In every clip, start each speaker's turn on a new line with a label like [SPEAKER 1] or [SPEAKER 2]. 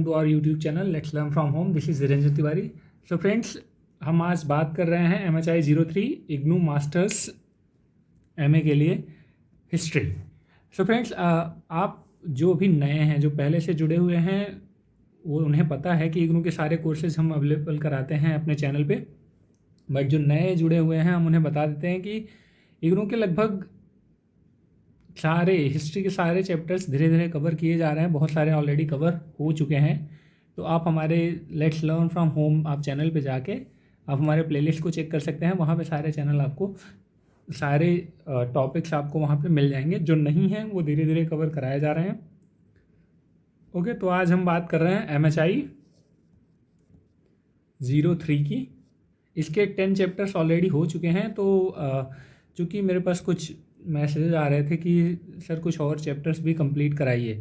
[SPEAKER 1] To our YouTube channel let's learn from home. This is Niranjan Tiwari. So friends, हम आज बात कर रहे हैं MHI 03 इग्नू मास्टर्स MA के लिए हिस्ट्री। सो फ्रेंड्स, आप जो भी नए हैं, जो पहले से जुड़े हुए हैं, वो उन्हें पता है कि इग्नू के सारे कोर्सेज हम अवेलेबल कराते हैं अपने चैनल पे। बट जो नए जुड़े हुए हैं, हम उन्हें बता देते हैं कि इग्नू के लगभग सारे हिस्ट्री के सारे चैप्टर्स धीरे धीरे कवर किए जा रहे हैं। बहुत सारे ऑलरेडी कवर हो चुके हैं। तो आप हमारे लेट्स लर्न फ्रॉम होम आप चैनल पे जाके आप हमारे प्लेलिस्ट को चेक कर सकते हैं। वहाँ पे सारे चैनल आपको सारे टॉपिक्स आपको वहाँ पे मिल जाएंगे। जो नहीं हैं वो धीरे धीरे कवर कराए जा रहे हैं। ओके, तो आज हम बात कर रहे हैं MHI 03 की। इसके 10 चैप्टर्स ऑलरेडी हो चुके हैं। तो चूँकि मेरे पास कुछ मैसेजेस आ रहे थे कि सर कुछ और चैप्टर्स भी कंप्लीट कराइए,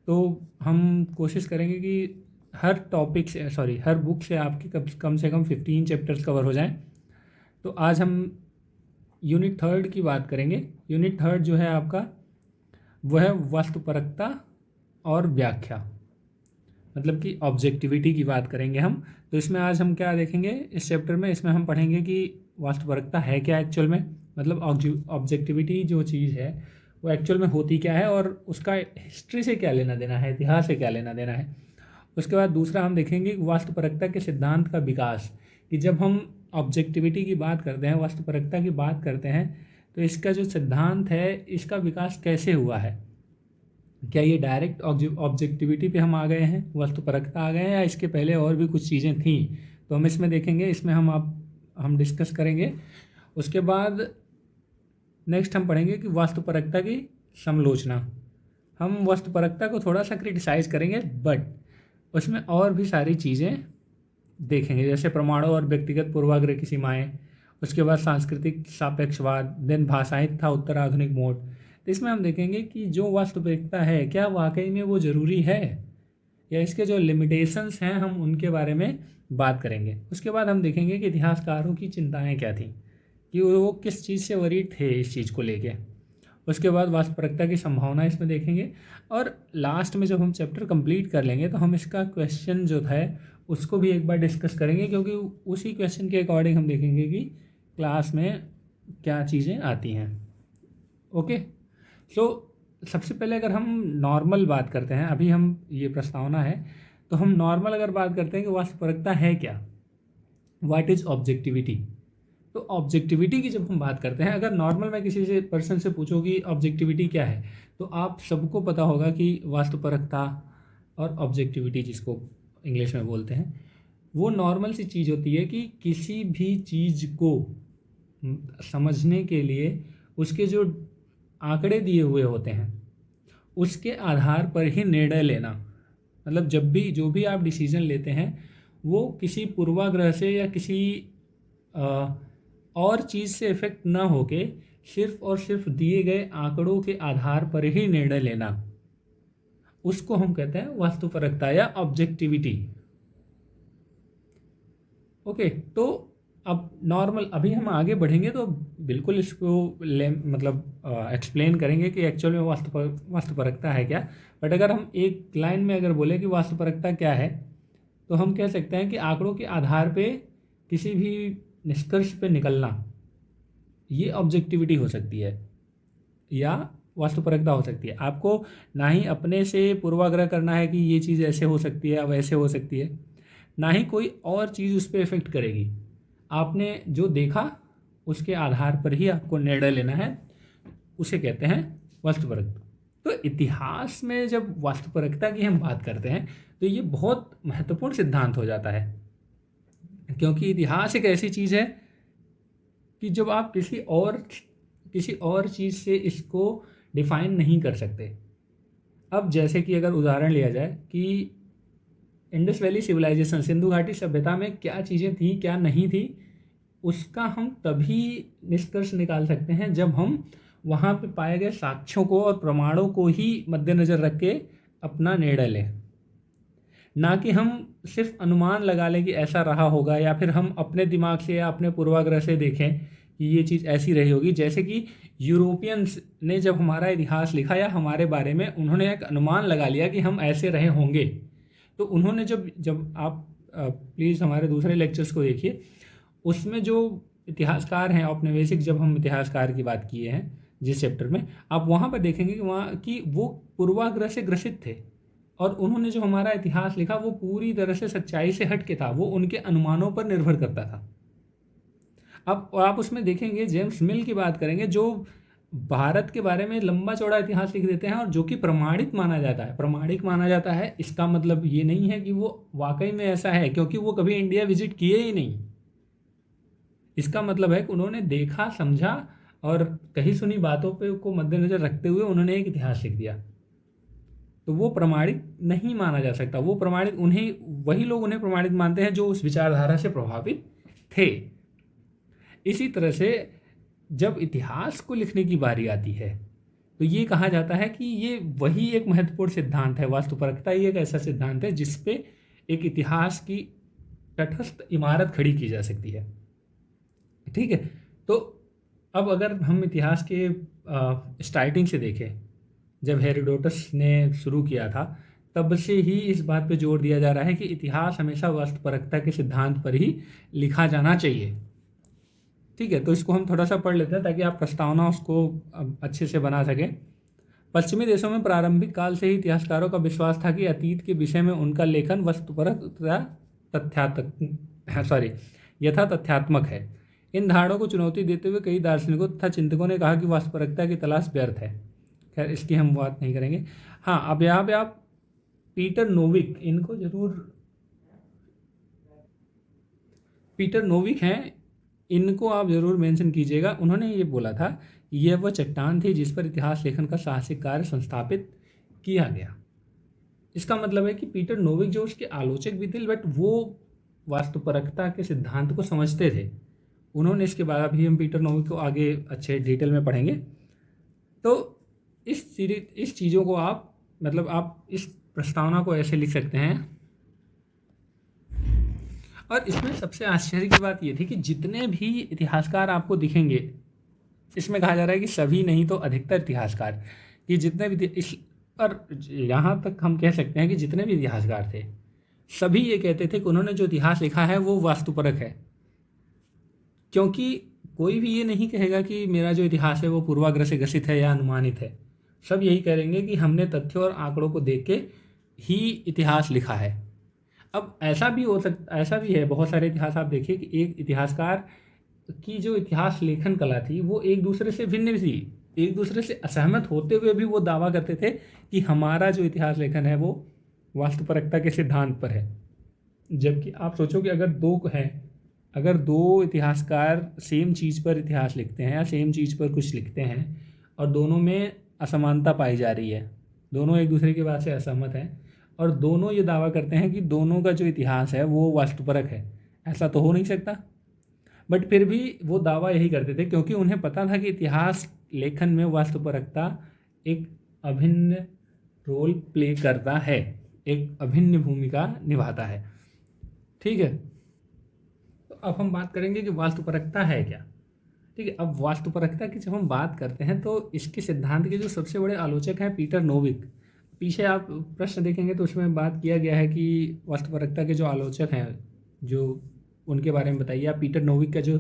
[SPEAKER 1] तो हम कोशिश करेंगे कि हर टॉपिक से हर बुक से आपकी कम से कम 15 चैप्टर्स कवर हो जाएं। तो आज हम यूनिट 3 की बात करेंगे। यूनिट 3 जो है आपका वो है वास्तुपरकता और व्याख्या, मतलब कि ऑब्जेक्टिविटी की बात करेंगे हम। तो इसमें आज हम क्या देखेंगे इस चैप्टर में? इसमें हम पढ़ेंगे कि वास्तुपरकता है क्या एक्चुअल में, मतलब ऑब्जेक्टिविटी जो चीज़ है वो एक्चुअल में होती क्या है और उसका हिस्ट्री से क्या लेना देना है, इतिहास से क्या लेना देना है। उसके बाद दूसरा हम देखेंगे वास्तुपरकता के सिद्धांत का विकास, कि जब हम ऑब्जेक्टिविटी की बात करते हैं, वास्तुपरकता की बात करते हैं, तो इसका जो सिद्धांत है इसका विकास कैसे हुआ है। क्या ये डायरेक्ट ऑब्जेक्टिविटी पे हम आ गए हैं, वास्तुपरकता आ गए हैं, या इसके पहले और भी कुछ चीज़ें थी? तो हम इसमें देखेंगे, इसमें हम डिस्कस करेंगे। उसके बाद नेक्स्ट हम पढ़ेंगे कि वास्तुपरकता की समालोचना। हम वास्तुपरकता को थोड़ा सा क्रिटिसाइज़ करेंगे, बट उसमें और भी सारी चीज़ें देखेंगे, जैसे परमाणु और व्यक्तिगत पूर्वाग्रह की सीमाएँ। उसके बाद सांस्कृतिक सापेक्षवाद, देन भाषाई तथा उत्तर आधुनिक मोड। तो इसमें हम देखेंगे कि जो वास्तुपरकता है क्या वाकई में वो ज़रूरी है, या इसके जो लिमिटेशंस हैं हम उनके बारे में बात करेंगे। उसके बाद हम देखेंगे कि इतिहासकारों की चिंताएं क्या थीं, कि वो किस चीज़ से वरीड थे इस चीज़ को लेके। उसके बाद वास्तुपरकता की संभावना इसमें देखेंगे। और लास्ट में जब हम चैप्टर कंप्लीट कर लेंगे तो हम इसका क्वेश्चन जो है उसको भी एक बार डिस्कस करेंगे, क्योंकि उसी क्वेश्चन के अकॉर्डिंग हम देखेंगे कि क्लास में क्या चीज़ें आती हैं। ओके, सो सबसे पहले अगर हम नॉर्मल बात करते हैं, अभी हम ये प्रस्तावना है, तो हम नॉर्मल अगर बात करते हैं कि वास्तुपरकता है क्या, व्हाट इज़ ऑब्जेक्टिविटी। तो ऑब्जेक्टिविटी की जब हम बात करते हैं, अगर नॉर्मल में किसी से पर्सन से पूछो कि ऑब्जेक्टिविटी क्या है, तो आप सबको पता होगा कि वास्तुपरकता और ऑब्जेक्टिविटी जिसको इंग्लिश में बोलते हैं, वो नॉर्मल सी चीज़ होती है कि किसी भी चीज़ को समझने के लिए उसके जो आंकड़े दिए हुए होते हैं उसके आधार पर ही निर्णय लेना। मतलब जब भी जो भी आप डिसीजन लेते हैं वो किसी पूर्वाग्रह से या किसी और चीज़ से इफेक्ट ना होके सिर्फ और सिर्फ दिए गए आंकड़ों के आधार पर ही निर्णय लेना, उसको हम कहते हैं वास्तुपरकता या ऑब्जेक्टिविटी। ओके, तो अब नॉर्मल अभी हम आगे बढ़ेंगे तो बिल्कुल इसको एक्सप्लेन करेंगे कि एक्चुअल में वास्तुपरकता है क्या। बट अगर हम एक लाइन में अगर बोले कि वास्तुपरकता क्या है, तो हम कह सकते हैं कि आंकड़ों के आधार पे किसी भी निष्कर्ष पे निकलना, ये ऑब्जेक्टिविटी हो सकती है या वास्तुपरकता हो सकती है। आपको ना ही अपने से पूर्वाग्रह करना है कि ये चीज़ ऐसे हो सकती है या वैसे हो सकती है, ना ही कोई और चीज़ उस पर इफेक्ट करेगी। आपने जो देखा उसके आधार पर ही आपको निर्णय लेना है, उसे कहते हैं वास्तुपरकता। तो इतिहास में जब वास्तुपरकता की हम बात करते हैं तो ये बहुत महत्वपूर्ण सिद्धांत हो जाता है, क्योंकि इतिहास एक ऐसी चीज़ है कि जब आप किसी और चीज़ से इसको डिफाइन नहीं कर सकते। अब जैसे कि अगर उदाहरण लिया जाए कि इंडस वैली सिविलाइजेशन, सिंधु घाटी सभ्यता में क्या चीज़ें थी क्या नहीं थी, उसका हम तभी निष्कर्ष निकाल सकते हैं जब हम वहाँ पे पाए गए साक्ष्यों को और प्रमाणों को ही मद्देनज़र रख के अपना निर्णय लें, ना कि हम सिर्फ अनुमान लगा लें कि ऐसा रहा होगा, या फिर हम अपने दिमाग से या अपने पूर्वाग्रह से देखें कि ये चीज़ ऐसी रही होगी। जैसे कि यूरोपियंस ने जब हमारा इतिहास लिखा या हमारे बारे में उन्होंने एक अनुमान लगा लिया कि हम ऐसे रहे होंगे, तो उन्होंने जब जब आप प्लीज़ हमारे दूसरे लेक्चर्स को देखिए, उसमें जो इतिहासकार हैं औपनिवेशिक, जब हम इतिहासकार की बात किए हैं जिस चैप्टर में, आप वहाँ पर देखेंगे कि वहाँ की वो पूर्वाग्रह से ग्रसित थे, और उन्होंने जो हमारा इतिहास लिखा वो पूरी तरह से सच्चाई से हट के था, वो उनके अनुमानों पर निर्भर करता था। अब आप उसमें देखेंगे जेम्स मिल की बात करेंगे, जो भारत के बारे में लंबा चौड़ा इतिहास लिख देते हैं, और जो कि प्रमाणित माना जाता है। प्रमाणिक माना जाता है इसका मतलब ये नहीं है कि वो वाकई में ऐसा है, क्योंकि वो कभी इंडिया विजिट किए ही नहीं। इसका मतलब है कि उन्होंने देखा, समझा, और कही सुनी बातों पे को मद्देनजर रखते हुए उन्होंने एक इतिहास लिख दिया। तो वो प्रमाणित नहीं माना जा सकता। वो प्रमाणित वही लोग उन्हें प्रमाणित मानते हैं जो उस विचारधारा से प्रभावित थे। इसी तरह से जब इतिहास को लिखने की बारी आती है तो ये कहा जाता है कि ये वही एक महत्वपूर्ण सिद्धांत है। वास्तुपरकता ही एक ऐसा सिद्धांत है जिस पे एक इतिहास की तटस्थ इमारत खड़ी की जा सकती है। ठीक है, तो अब अगर हम इतिहास के स्टार्टिंग से देखें, जब हेरोडोटस ने शुरू किया था, तब से ही इस बात पे जोर दिया जा रहा है कि इतिहास हमेशा वास्तुपरकता के सिद्धांत पर ही लिखा जाना चाहिए। ठीक है, तो इसको हम थोड़ा सा पढ़ लेते हैं ताकि आप प्रस्तावना उसको अच्छे से बना सकें। पश्चिमी देशों में प्रारंभिक काल से ही इतिहासकारों का विश्वास था कि अतीत के विषय में उनका लेखन वस्तुपरक यथा तथ्यात्मक है। इन धारणाओं को चुनौती देते हुए कई दार्शनिकों तथा चिंतकों ने कहा कि वास्तुपरकता की तलाश व्यर्थ है। खैर, इसकी हम बात नहीं करेंगे। हाँ, अब यहाँ पे आप पीटर नोविक हैं, इनको आप ज़रूर मेंशन कीजिएगा। उन्होंने ये बोला था कि यह वह चट्टान थी जिस पर इतिहास लेखन का साहसिक कार्य संस्थापित किया गया। इसका मतलब है कि पीटर नोविक जो उसके आलोचक भी थे, बट वो वास्तुपरकता के सिद्धांत को समझते थे। उन्होंने, इसके बाद अभी हम पीटर नोविक को आगे अच्छे डिटेल में पढ़ेंगे। तो इस चीज़ों को आप इस प्रस्तावना को ऐसे लिख सकते हैं। और इसमें सबसे आश्चर्य की बात ये थी कि जितने भी इतिहासकार आपको दिखेंगे, इसमें कहा जा रहा है कि सभी नहीं तो अधिकतर इतिहासकार, कि जितने भी और यहाँ तक हम कह सकते हैं कि जितने भी इतिहासकार थे, सभी ये कहते थे कि उन्होंने जो इतिहास लिखा है वो वास्तुपरक है। क्योंकि कोई भी ये नहीं कहेगा कि मेरा जो इतिहास है वो पूर्वाग्रह से ग्रसित है या अनुमानित है। सब यही करेंगे कि हमने तथ्यों और आंकड़ों को देख के ही इतिहास लिखा है। अब ऐसा भी है, बहुत सारे इतिहास आप देखिए कि एक इतिहासकार की जो इतिहास लेखन कला थी वो एक दूसरे से भिन्न थी। एक दूसरे से असहमत होते हुए भी वो दावा करते थे कि हमारा जो इतिहास लेखन है वो वास्तुपरकता के सिद्धांत पर है। जबकि आप सोचो कि अगर दो इतिहासकार सेम चीज़ पर इतिहास लिखते हैं या सेम चीज़ पर कुछ लिखते हैं और दोनों में असमानता पाई जा रही है, दोनों एक दूसरे की बात से असहमत हैं और दोनों ये दावा करते हैं कि दोनों का जो इतिहास है वो वास्तुपरक है, ऐसा तो हो नहीं सकता। बट फिर भी वो दावा यही करते थे क्योंकि उन्हें पता था कि इतिहास लेखन में वास्तुपरकता एक अभिन्न रोल प्ले करता है, एक अभिन्न भूमिका निभाता है। ठीक है, तो अब हम बात करेंगे कि वास्तुपरकता है क्या। ठीक है, अब वास्तुपरकता की जब हम बात करते हैं तो इसके सिद्धांत के जो सबसे बड़े आलोचक हैं पीटर नोविक। पीछे आप प्रश्न देखेंगे तो उसमें बात किया गया है कि वास्तुपरकता के जो आलोचक हैं, जो उनके बारे में बताइए आप। पीटर नोविक का जो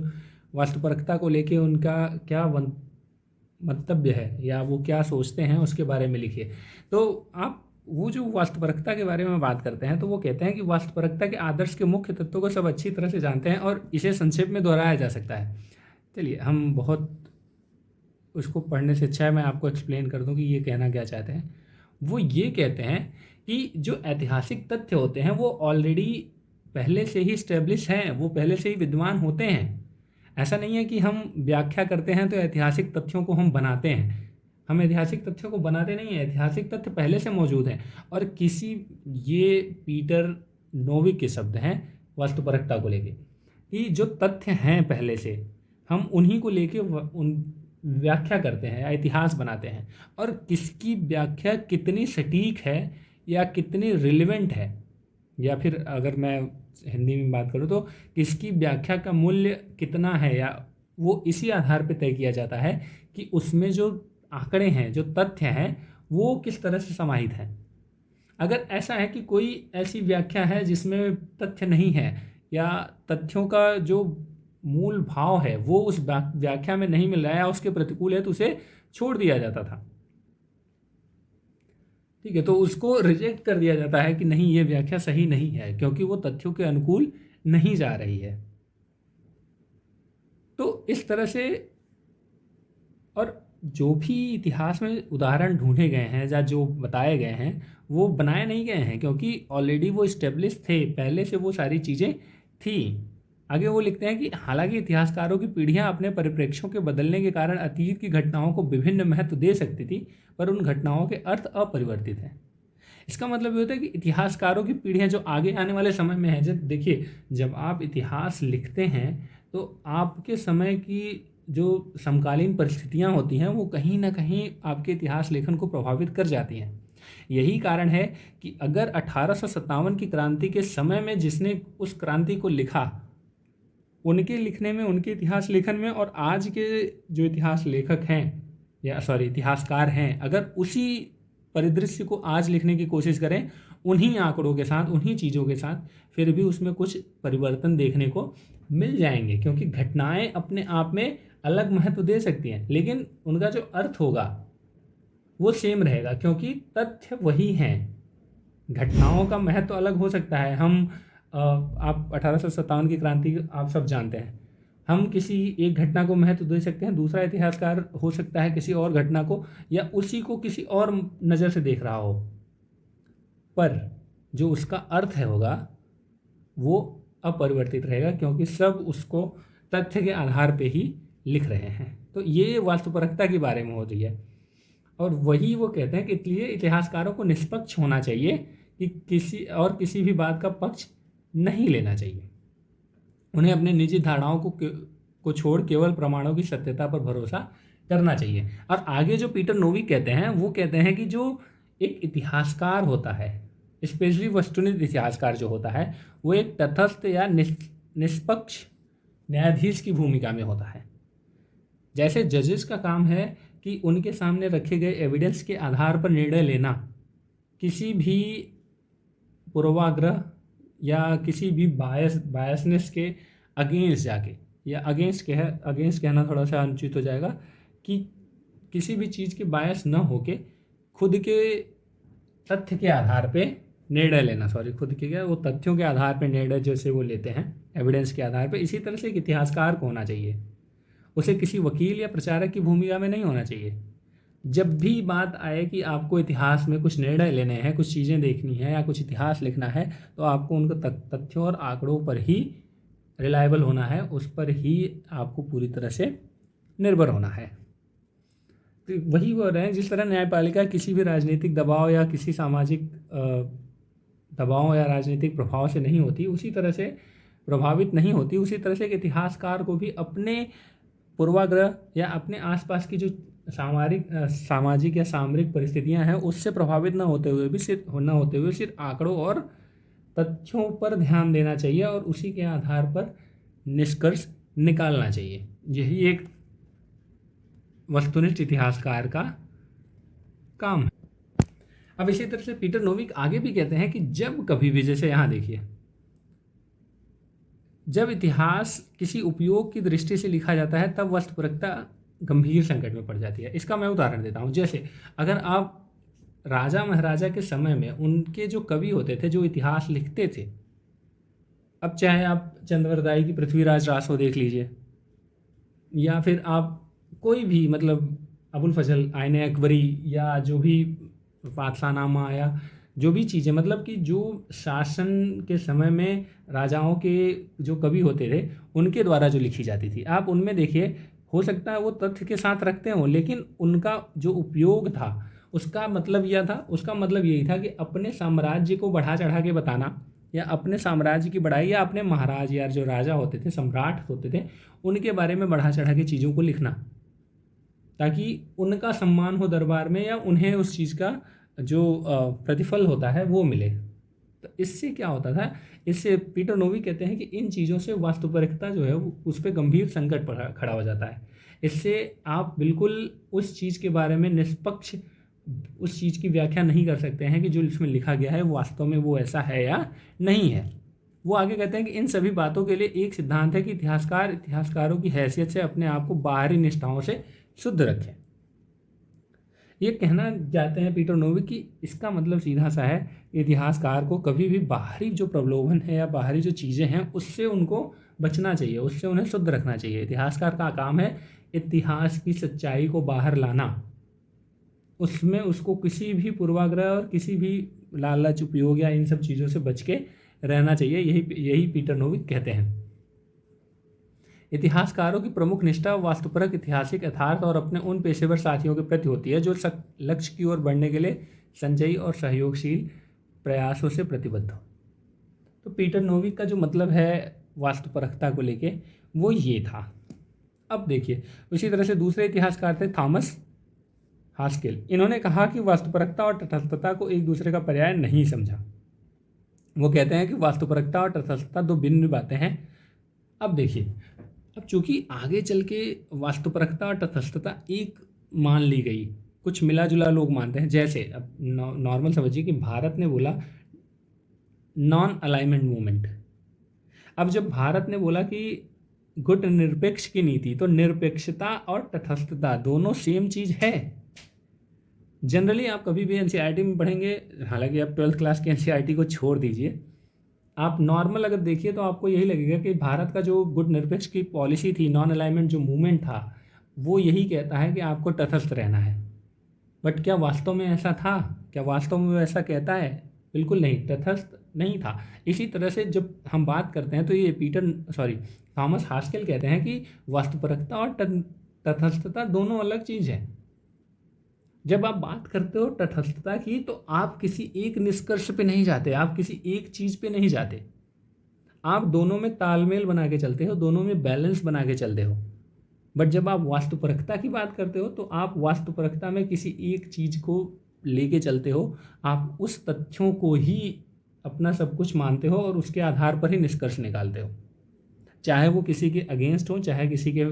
[SPEAKER 1] वास्तुपरकता को लेके उनका क्या मंतव्य है या वो क्या सोचते हैं उसके बारे में लिखिए। तो आप वो जो वास्तुपरकता के बारे में बात करते हैं तो वो कहते हैं कि वास्तुपरकता के आदर्श के मुख्य तत्वों को सब अच्छी तरह से जानते हैं और इसे संक्षेप में दोहराया जा सकता है। चलिए, हम बहुत उसको पढ़ने से अच्छा है मैं आपको एक्सप्लेन कर दूं कि ये कहना क्या चाहते हैं। वो ये कहते हैं कि जो ऐतिहासिक तथ्य होते हैं वो ऑलरेडी पहले से ही इस्टेब्लिश हैं, वो पहले से ही विद्यमान होते हैं। ऐसा नहीं है कि हम व्याख्या करते हैं तो ऐतिहासिक तथ्यों को हम बनाते हैं। हम ऐतिहासिक तथ्यों को बनाते नहीं हैं, ऐतिहासिक तथ्य पहले से मौजूद हैं। और ये पीटर नोविक के शब्द हैं वास्तुपरकता को लेके, कि जो तथ्य हैं पहले से हम उन्हीं को लेके उन व्याख्या करते हैं या इतिहास बनाते हैं। और किसकी व्याख्या कितनी सटीक है या कितनी रिलेवेंट है, या फिर अगर मैं हिंदी में बात करूँ तो किसकी व्याख्या का मूल्य कितना है, या वो इसी आधार पर तय किया जाता है कि उसमें जो आंकड़े हैं, जो तथ्य हैं, वो किस तरह से समाहित हैं। अगर ऐसा है कि कोई ऐसी व्याख्या है जिसमें तथ्य नहीं है या तथ्यों का जो मूल भाव है वो उस व्याख्या में नहीं मिल रहा है या उसके प्रतिकूल है, तो उसे छोड़ दिया जाता था। ठीक है, तो उसको रिजेक्ट कर दिया जाता है कि नहीं, ये व्याख्या सही नहीं है क्योंकि वो तथ्यों के अनुकूल नहीं जा रही है। तो इस तरह से, और जो भी इतिहास में उदाहरण ढूंढे गए हैं या जो बताए गए हैं वो बनाए नहीं गए हैं, क्योंकि ऑलरेडी वो इस्टेब्लिश थे, पहले से वो सारी चीज़ें थी। आगे वो लिखते हैं कि हालांकि इतिहासकारों की पीढ़ियां अपने परिप्रेक्ष्यों के बदलने के कारण अतीत की घटनाओं को विभिन्न महत्व दे सकती थी, पर उन घटनाओं के अर्थ अपरिवर्तित हैं। इसका मतलब ये होता है कि इतिहासकारों की पीढ़ियां जो आगे आने वाले समय में है, जब देखिए, जब आप इतिहास लिखते हैं तो आपके समय की जो समकालीन परिस्थितियां होती हैं वो कहीं ना कहीं आपके इतिहास लेखन को प्रभावित कर जाती हैं। यही कारण है कि अगर 1857 की क्रांति के समय में जिसने उस क्रांति को लिखा, उनके लिखने में, उनके इतिहास लेखन में, और आज के जो इतिहास लेखक हैं या सॉरी इतिहासकार हैं, अगर उसी परिदृश्य को आज लिखने की कोशिश करें उन्हीं आंकड़ों के साथ, उन्हीं चीज़ों के साथ, फिर भी उसमें कुछ परिवर्तन देखने को मिल जाएंगे, क्योंकि घटनाएं अपने आप में अलग महत्व दे सकती हैं लेकिन उनका जो अर्थ होगा वो सेम रहेगा, क्योंकि तथ्य वही हैं। घटनाओं का महत्व अलग हो सकता है। आप 1857 की क्रांति आप सब जानते हैं, हम किसी एक घटना को महत्व दे सकते हैं, दूसरा इतिहासकार हो सकता है किसी और घटना को या उसी को किसी और नज़र से देख रहा हो, पर जो उसका अर्थ है होगा वो अपरिवर्तित रहेगा, क्योंकि सब उसको तथ्य के आधार पे ही लिख रहे हैं। तो ये वास्तुपरकता के बारे में हो रही है, और वही वो कहते हैं कि इसलिए इतिहासकारों को निष्पक्ष होना चाहिए कि किसी भी बात का पक्ष नहीं लेना चाहिए। उन्हें अपने निजी धारणाओं को छोड़ केवल प्रमाणों की सत्यता पर भरोसा करना चाहिए। और आगे जो पीटर नोविक कहते हैं वो कहते हैं कि जो एक इतिहासकार होता है, स्पेशली वस्तुनिष्ठ इतिहासकार जो होता है, वो एक तटस्थ या निष्पक्ष न्यायाधीश की भूमिका में होता है। जैसे जजेस का काम है कि उनके सामने रखे गए एविडेंस के आधार पर निर्णय लेना, किसी भी पूर्वाग्रह या किसी भी बायसनेस के अगेंस्ट जाके, या अगेंस्ट कहना थोड़ा सा अनुचित हो जाएगा, कि किसी भी चीज़ के बायस न होके खुद के तथ्य के आधार पे निर्णय लेना, खुद के क्या, वो तथ्यों के आधार पे निर्णय जैसे वो लेते हैं एविडेंस के आधार पे, इसी तरह से एक इतिहासकार को होना चाहिए। उसे किसी वकील या प्रचारक की भूमिका में नहीं होना चाहिए। जब भी बात आए कि आपको इतिहास में कुछ निर्णय लेने हैं, कुछ चीज़ें देखनी है या कुछ इतिहास लिखना है, तो आपको उनको तथ्यों और आंकड़ों पर ही रिलायबल होना है, उस पर ही आपको पूरी तरह से निर्भर होना है। तो वही बोल रहे हैं, जिस तरह न्यायपालिका किसी भी राजनीतिक दबाव या किसी सामाजिक दबाव या राजनीतिक प्रभाव से नहीं होती, उसी तरह से प्रभावित नहीं होती, उसी तरह से एक इतिहासकार को भी अपने पूर्वाग्रह या अपने आसपास की जो सामाजिक या सामरिक परिस्थितियां हैं उससे प्रभावित न होते हुए सिर्फ आंकड़ों और तथ्यों पर ध्यान देना चाहिए और उसी के आधार पर निष्कर्ष निकालना चाहिए। यही एक वस्तुनिष्ठ इतिहासकार का काम है। अब इसी तरह से पीटर नोविक आगे भी कहते हैं कि जब कभी भी, जैसे यहाँ देखिए, जब इतिहास किसी उपयोग की दृष्टि से लिखा जाता है तब वस्तुपरकता गंभीर संकट में पड़ जाती है। इसका मैं उदाहरण देता हूँ। जैसे अगर आप राजा महाराजा के समय में उनके जो कवि होते थे, जो इतिहास लिखते थे, अब चाहे आप चंद्रवरदाई की पृथ्वीराज रासो देख लीजिए, या फिर आप कोई भी, मतलब अबुल फजल आईने अकबरी, या जो भी फातशाहनामा, या जो भी चीज़ें, मतलब कि जो शासन के समय में राजाओं के जो कवि होते थे उनके द्वारा जो लिखी जाती थी, आप उनमें देखिए, हो सकता है वो तथ्य के साथ रखते हों, लेकिन उनका जो उपयोग था उसका मतलब यही था कि अपने साम्राज्य को बढ़ा चढ़ा के बताना, या अपने साम्राज्य की बढ़ाई, या अपने महाराज या जो राजा होते थे, सम्राट होते थे, उनके बारे में बढ़ा चढ़ा के चीज़ों को लिखना, ताकि उनका सम्मान हो दरबार में, या उन्हें उस चीज़ का जो प्रतिफल होता है वो मिले। तो इससे क्या होता था, इससे पीटर नोविक कहते हैं कि इन चीज़ों से वास्तुपरकता जो है उस पर गंभीर संकट खड़ा हो जाता है। इससे आप बिल्कुल उस चीज़ के बारे में निष्पक्ष उस चीज़ की व्याख्या नहीं कर सकते हैं कि जो इसमें लिखा गया है वास्तव में वो ऐसा है या नहीं है। वो आगे कहते हैं कि इन सभी बातों के लिए एक सिद्धांत है कि इतिहासकार इतिहासकारों की हैसियत से अपने आप को बाहरी निष्ठाओं से शुद्ध रखें। ये कहना चाहते हैं पीटर नोविक कि इसका मतलब सीधा सा है, इतिहासकार को कभी भी बाहरी जो प्रलोभन है या बाहरी जो चीज़ें हैं उससे उनको बचना चाहिए, उससे उन्हें शुद्ध रखना चाहिए। इतिहासकार का काम है इतिहास की सच्चाई को बाहर लाना, उसमें उसको किसी भी पूर्वाग्रह और किसी भी लालच उपयोग या इन सब चीज़ों से बच के रहना चाहिए। यही पीटर नोविक कहते हैं। इतिहासकारों की प्रमुख निष्ठा वास्तुपरक ऐतिहासिक यथार्थ और अपने उन पेशेवर साथियों के प्रति होती है जो लक्ष्य की ओर बढ़ने के लिए संचयी और सहयोगशील प्रयासों से प्रतिबद्ध हो। तो पीटर नोविक का जो मतलब है वास्तुपरकता को लेके वो ये था। अब देखिए, उसी तरह से दूसरे इतिहासकार थे थॉमस हास्केल। इन्होंने कहा कि वास्तुपरकता और तटस्थता को एक दूसरे का पर्याय नहीं समझा। वो कहते हैं कि वास्तुपरकता और तटस्थता दो भिन्न बातें हैं। अब देखिए, अब चूंकि आगे चल के वास्तुपरकता और तटस्थता एक मान ली गई, कुछ मिला जुला लोग मानते हैं। जैसे अब नॉर्मल समझिए कि भारत ने बोला नॉन अलाइनमेंट मूवमेंट। अब जब भारत ने बोला कि गुट निरपेक्ष की नीति, तो निरपेक्षता और तटस्थता दोनों सेम चीज़ है। जनरली आप कभी भी एनसीईआरटी में पढ़ेंगे, हालांकि आप 12th क्लास की एनसीईआरटी को छोड़ दीजिए, आप नॉर्मल अगर देखिए तो आपको यही लगेगा कि भारत का जो गुट निरपेक्ष की पॉलिसी थी, नॉन अलाइनमेंट जो मूवमेंट था, वो यही कहता है कि आपको तटस्थ रहना है। बट क्या वास्तव में ऐसा था? क्या वास्तव में वो ऐसा कहता है? बिल्कुल नहीं, तटस्थ नहीं था। इसी तरह से जब हम बात करते हैं तो ये थॉमस हास्केल कहते हैं कि वास्तुपरकता और तटस्थता दोनों अलग चीज़ है। जब आप बात करते हो तटस्थता की, तो आप किसी एक निष्कर्ष पे नहीं जाते, आप किसी एक चीज़ पे नहीं जाते, आप दोनों में तालमेल बना के चलते हो, दोनों में बैलेंस बना के चलते हो। बट जब आप वास्तुपरकता की बात करते हो तो आप वास्तुपरकता में किसी एक चीज़ को लेके चलते हो, आप उस तथ्यों को ही अपना सब कुछ मानते हो और उसके आधार पर ही निष्कर्ष निकालते हो, चाहे वो किसी के अगेंस्ट हो, चाहे किसी के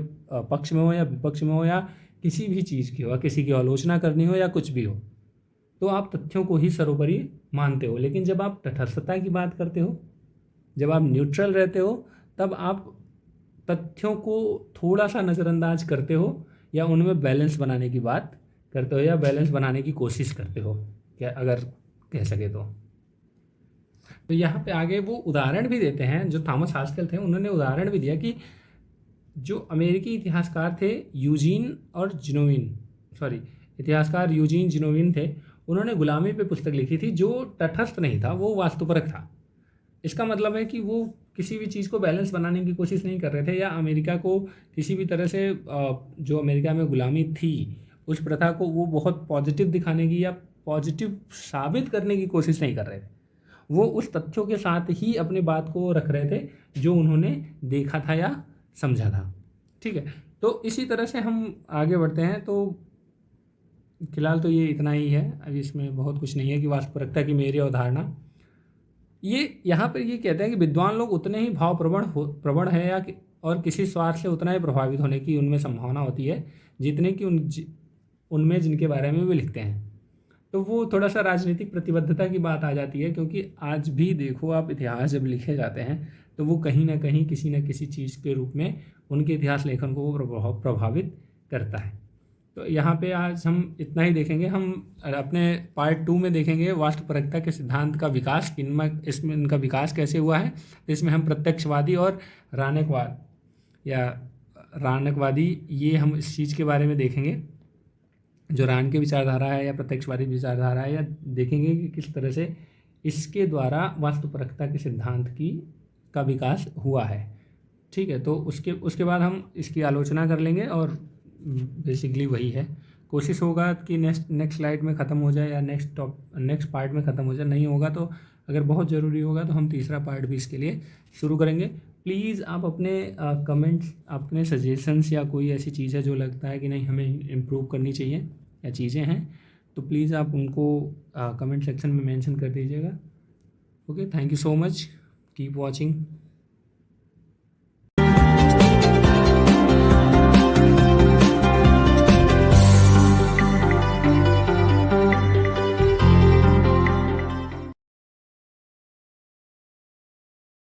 [SPEAKER 1] पक्ष में हो या विपक्ष में हो, या किसी भी चीज़ की हो, किसी की आलोचना करनी हो या कुछ भी हो, तो आप तथ्यों को ही सर्वोपरि मानते हो। लेकिन जब आप तटस्थता की बात करते हो, जब आप न्यूट्रल रहते हो, तब आप तथ्यों को थोड़ा सा नज़रअंदाज करते हो या उनमें बैलेंस बनाने की बात करते हो या बैलेंस बनाने की कोशिश करते हो, क्या अगर कह सके तो यहाँ पे आगे वो उदाहरण भी देते हैं। जो थॉमस हास्केल थे उन्होंने उदाहरण भी दिया कि जो अमेरिकी इतिहासकार थे इतिहासकार यूजीन जिनोविन थे, उन्होंने गुलामी पे पुस्तक लिखी थी जो तटस्थ नहीं था, वो वास्तुपरक था। इसका मतलब है कि वो किसी भी चीज़ को बैलेंस बनाने की कोशिश नहीं कर रहे थे या अमेरिका को किसी भी तरह से जो अमेरिका में गुलामी थी उस प्रथा को वो बहुत पॉजिटिव दिखाने की या पॉजिटिव साबित करने की कोशिश नहीं कर रहे थे। वो उस तथ्यों के साथ ही अपनी बात को रख रहे थे जो उन्होंने देखा था या समझा था। ठीक है, तो इसी तरह से हम आगे बढ़ते हैं। तो फिलहाल तो ये इतना ही है, अभी इसमें बहुत कुछ नहीं है कि वास्तुपरकता की मेरी अवधारणा। ये यहाँ पर ये कहते हैं कि विद्वान लोग उतने ही प्रवण है या और किसी स्वार्थ से उतना ही प्रभावित होने की उनमें संभावना होती है जितने कि उनमें जिनके बारे में वे लिखते हैं। तो वो थोड़ा सा राजनीतिक प्रतिबद्धता की बात आ जाती है, क्योंकि आज भी देखो आप, इतिहास जब लिखे जाते हैं तो वो कहीं ना कहीं किसी न किसी चीज़ के रूप में उनके इतिहास लेखन को वो प्रभावित करता है। तो यहाँ पे आज हम इतना ही देखेंगे। हम अपने पार्ट 2 में देखेंगे वास्तुपरकता के सिद्धांत का विकास, इसमें इनका विकास कैसे हुआ है। तो इसमें हम प्रत्यक्षवादी और रानकवादी ये हम इस चीज़ के बारे में देखेंगे, जो रान की विचारधारा है या प्रत्यक्षवादी विचारधारा है, या देखेंगे कि किस तरह से इसके द्वारा वास्तुपरकता के सिद्धांत का विकास हुआ है। ठीक है, तो उसके बाद हम इसकी आलोचना कर लेंगे और बेसिकली वही है। कोशिश होगा कि नेक्स्ट स्लाइड में ख़त्म हो जाए या नेक्स्ट पार्ट में ख़त्म हो जाए। नहीं होगा तो अगर बहुत ज़रूरी होगा तो हम तीसरा पार्ट भी इसके लिए शुरू करेंगे। प्लीज़ आप अपने कमेंट्स, अपने सजेशंस या कोई ऐसी चीज़ है जो लगता है कि नहीं हमें इम्प्रूव करनी चाहिए या चीज़ें हैं, तो प्लीज़ आप उनको कमेंट सेक्शन में मेंशन कर दीजिएगा। Okay, thank you so much, keep watching.